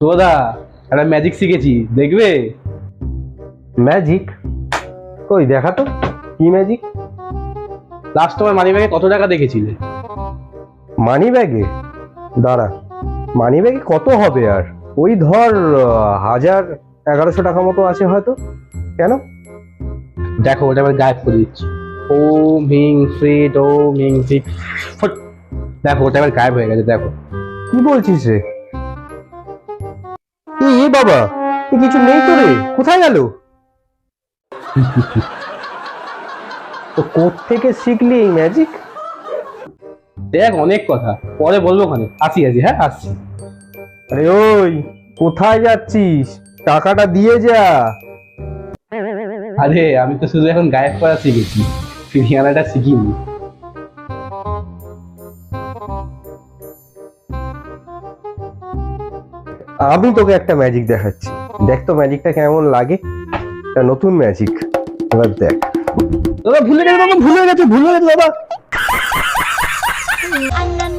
তোদা একটা ম্যাজিক শিখেছি, দেখবে? ম্যাজিক? কই দেখা তো, কি ম্যাজিক? লাস্ট তোমার মানি ব্যাগে কত টাকা দেখেছিলে? মানি ব্যাগে? দাঁড়া, মানি ব্যাগে কত হবে আর? ওই ধর 1000-1100 টাকা মতো আছে হয়তো। কেন? দেখো ওটা এবার গায়েব করে দিচ্ছি। ওম হিং ফ্রিট ওম হিং ফ্রিট ফট। দেখো ওটা এবার গায়েব হয়ে গেছে, দেখো। কি বলছিস রে? এ বাবা, এ কিছু নেই তো রে, কোথায় গেল? তো কোত্থেকে শিখলি এই ম্যাজিক? দেখ অনেক কথা, পরে বলবো, ওখানে আসি আসি, হ্যাঁ আসছি। আরে ওই, কোথায় যাচ্ছিস? টাকাটা দিয়ে যা। আরে আমি তো শুধু এখন গায়েব করা শিখেছি, ফিরিয়ে আনাটা শিখিনি। আমি তোকে একটা ম্যাজিক দেখাচ্ছি, দেখ তো ম্যাজিকটা কেমন লাগে। একটা নতুন ম্যাজিক, এবার দেখ। দাদা ভুলে গেছে, দাদা ভুলে গেছে, ভুলে গেছে দাদা। আন্নান